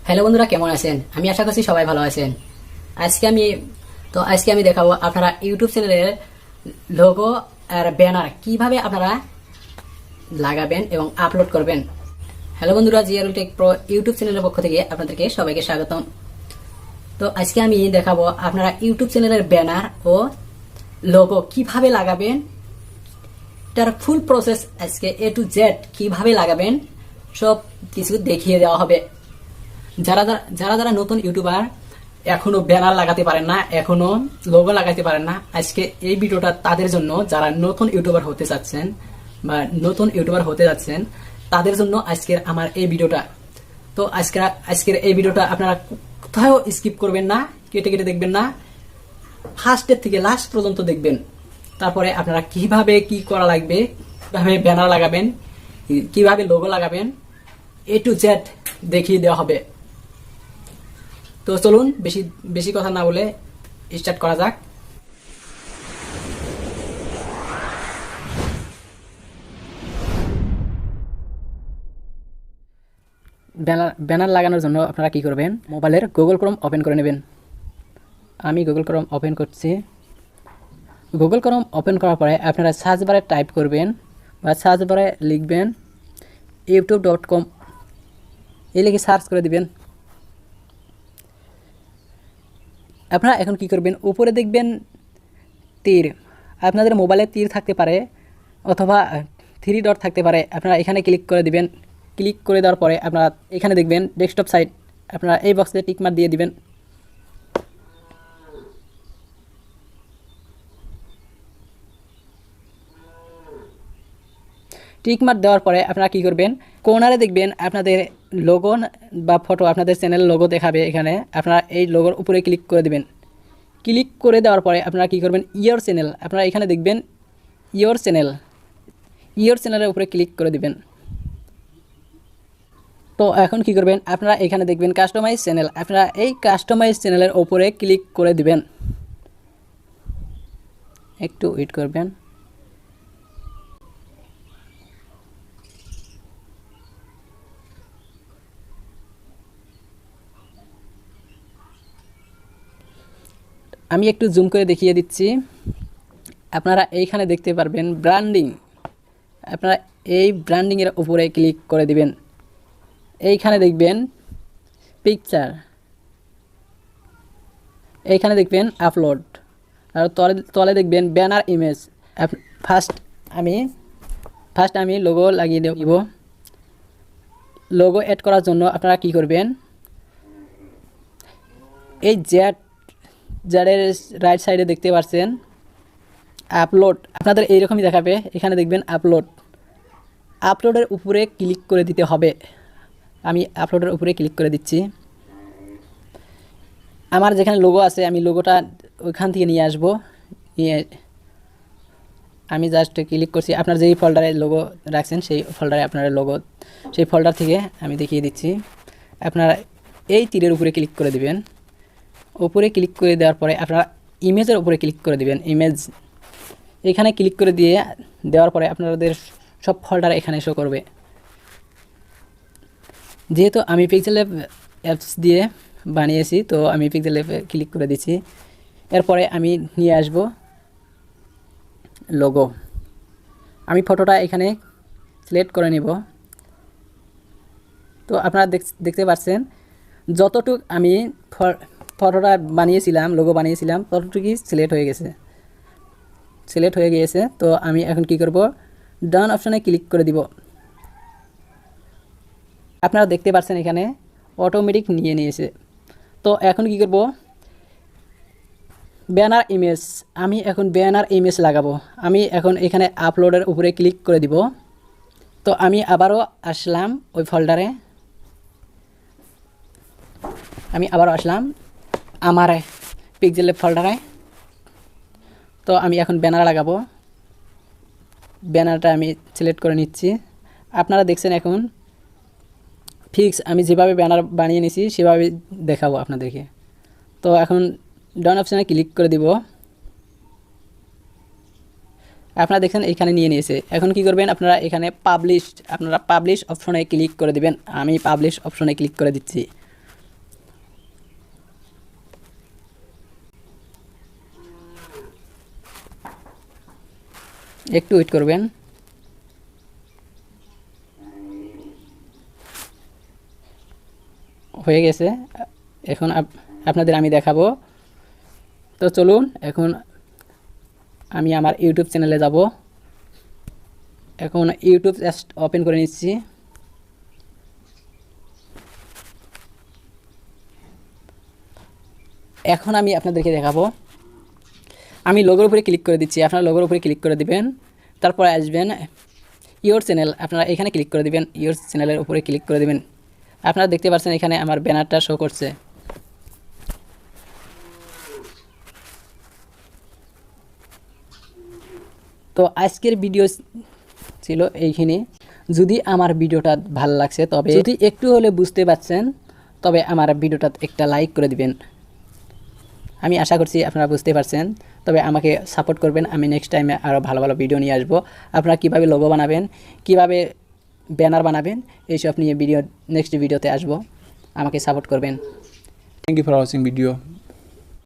Hello বন্ধুরা, কেমন আছেন? আমি আশা করছি সবাই ভালো আছেন। আজকে আমি দেখাবো আপনারা ইউটিউব চ্যানেলের লোগো আর ব্যানার কিভাবে আপনারা লাগাবেন এবং আপলোড করবেন। হ্যালো বন্ধুরা, জিয়ারুল টেক প্রো ইউটিউব চ্যানেলের পক্ষ থেকে আপনাদেরকে সবাইকে স্বাগতম। তো আজকে আমি দেখাবো আপনারা ইউটিউব চ্যানেলের ব্যানার ও লোগো কিভাবে লাগাবেন, তার ফুল প্রসেস আজকে A to Z কিভাবে লাগাবেন সব কিছু দেখিয়ে দেওয়া হবে। যারা যারা যারা নতুন ইউটিউবার এখনো ব্যানার লাগাতে পারেন না, এখনো লোগো লাগাতে পারেন না, আজকে এই ভিডিওটা তাদের জন্য। যারা নতুন ইউটিউবার হতে চাচ্ছেন বা নতুন ইউটিউবার হতে যাচ্ছেন তাদের জন্য আজকের আমার এই ভিডিওটা। তো আজকের এই ভিডিওটা আপনারা কোথাও স্কিপ করবেন না, কেটে কেটে দেখবেন না, ফার্স্টের থেকে লাস্ট পর্যন্ত দেখবেন। তারপরে আপনারা কিভাবে কি করা লাগবে, কিভাবে ব্যানার লাগাবেন, কিভাবে লোগো লাগাবেন, A to Z দেখিয়ে দেওয়া হবে। তো চলুন বেশি বেশি কথা না বলে স্টার্ট করা যাক। ব্যানার লাগানোর জন্য আপনারা কি করবেন, মোবাইলের গুগল ক্রোম ওপেন করে নেবেন। আমি গুগল ক্রোম ওপেন করছি। গুগল ক্রোম ওপেন করার পরে আপনারা সার্চ বারে টাইপ করবেন বা সার্চ বারে লিখবেন youtube.com, এই লিখে সার্চ করে দিবেন। আপনারা এখন কি করবেন, উপরে দেখবেন তীর, আপনাদের মোবাইলে তীর থাকতে পারে অথবা 3 ডট থাকতে পারে। আপনারা এখানে ক্লিক করে দিবেন। ক্লিক করে দেওয়ার পরে আপনারা এখানে দেখবেন ডেস্কটপ সাইট, আপনারা এই বক্সে টিকমার্ক দিয়ে দিবেন। টিকমার্ক দেওয়ার পরে আপনারা কি করবেন, কোনারে দেখবেন আপনাদের লোগো বা ফটো, আপনাদের চ্যানেল লোগো দেখাবে। এখানে আপনারা এই লোগোর উপরে ক্লিক করে দিবেন। ক্লিক করে দেওয়ার পরে আপনারা কি করবেন, ইয়োর চ্যানেল, আপনারা এখানে দেখবেন ইয়োর চ্যানেলের উপরে ক্লিক করে দিবেন। তো এখন কি করবেন, আপনারা এখানে দেখবেন কাস্টমাইজ চ্যানেল, আপনারা এই কাস্টমাইজ চ্যানেলের উপরে ক্লিক করে দিবেন। একটু ওয়েট করবেন। আমি একটু জুম করে দেখিয়ে দিচ্ছি। আপনারা এইখানে দেখতে পারবেন ব্র্যান্ডিং, আপনারা এই ব্র্যান্ডিংয়ের উপরে ক্লিক করে দিবেন। এইখানে দেখবেন পিকচার, এইখানে দেখবেন আপলোড, আর তলে দেখবেন ব্যানার ইমেজ। ফার্স্ট আমি লোগো লাগিয়ে দেব। লোগো অ্যাড করার জন্য আপনারা কি করবেন, এই যাদের রাইট সাইডে দেখতে পাচ্ছেন আপলোড, আপনাদের এইরকমই দেখাবে। এখানে দেখবেন আপলোডের উপরে ক্লিক করে দিতে হবে। আমি আপলোডের উপরে ক্লিক করে দিচ্ছি। আমার যেখানে লোগো আছে আমি লোগোটা ওইখান থেকে নিয়ে আসবো। আমি জাস্ট ক্লিক করছি। আপনার যেই ফোল্ডারে লোগো রাখছেন সেই ফোল্ডারে আপনার লোগো, সেই ফোল্ডার থেকে আমি দেখিয়ে দিচ্ছি। আপনারা এই তীরের উপরে ক্লিক করে দিবেন। উপরে ক্লিক করে দেওয়ার পরে আপনারা ইমেজের উপরে ক্লিক করে দিবেন। ইমেজ এখানে ক্লিক করে দেওয়ার পরে আপনাদের সব ফোল্ডার এখানে শো করবে। যেহেতু আমি পিক্সেল ল্যাব অ্যাপস দিয়ে বানিয়েছি, তো আমি পিক্সেল ল্যাবে ক্লিক করে দিচ্ছি। এরপরে আমি নিয়ে আসব লোগো। আমি ফটোটা এখানে সিলেক্ট করে নেব। তো আপনারা দেখতে পাচ্ছেন যতটুকু আমি ফটোটা বানিয়েছিলাম, লোগো বানিয়েছিলাম, ততটুকুই সিলেক্ট হয়ে গিয়েছে। তো আমি এখন কি করব, ডান অপশানে ক্লিক করে দিব। আপনারা দেখতে পাচ্ছেন এখানে অটোমেটিক নিয়ে নিয়েছে। তো এখন কি করব, ব্যানার ইমেজ, আমি এখন ব্যানার ইমেজ লাগাবো। আমি এখন এখানে আপলোডের উপরে ক্লিক করে দিব। তো আমি আবারও আসলাম ওই ফোল্ডারে, আমার পিক্সেল ফোল্ডারে। তো আমি এখন ব্যানার লাগাবো। ব্যানারটা আমি সিলেক্ট করে নিচ্ছি। আপনারা দেখছেন এখন ফিক্স আমি যেভাবে ব্যানার বানিয়ে নিয়েছি সেভাবে দেখাবো আপনাদেরকে। তো এখন ডান অপশানে ক্লিক করে দিব। আপনারা দেখেন এখানে নিয়ে নিয়েছে। এখন কি করবেন, আপনারা এখানে পাবলিশ অপশনে ক্লিক করে দিবেন। আমি পাবলিশ অপশনে ক্লিক করে দিচ্ছি। একটু ওয়েট করবেন। হয়ে গেছে। এখন আপনাদের আমি দেখাবো। তো চলুন এখন আমি আমার ইউটিউব চ্যানেলে যাব। এখন ইউটিউব জাস্ট ওপেন করে নিচ্ছি। এখন আমি আপনাদেরকে দেখাবো। আমি লোগোর উপরে ক্লিক করে দিচ্ছি, আপনারা লোগোর উপরে ক্লিক করে দিবেন। তারপরে আসবেন ইয়োর চ্যানেল, আপনারা এখানে ক্লিক করে দিবেন। ইয়োর চ্যানেলের উপরে ক্লিক করে দিবেন। আপনারা দেখতে পাচ্ছেন এখানে আমার ব্যানারটা শো করছে। তো আজকের ভিডিও ছিল এইখানে। যদি আমার ভিডিওটা ভালো লাগছে, তবে যদি একটু হলে বুঝতে পারছেন, তবে আমার ভিডিওটা একটা লাইক করে দিবেন। আমি আশা করছি আপনারা বুঝতে পারছেন। তবে আমাকে সাপোর্ট করবেন। আমি নেক্সট টাইমে আরও ভালো ভালো ভিডিও নিয়ে আসবো। আপনারা কীভাবে লোগো বানাবেন, কীভাবে ব্যানার বানাবেন, এইসব নিয়ে নেক্সট ভিডিওতে আসবো। আমাকে সাপোর্ট করবেন। Thank you for watching video.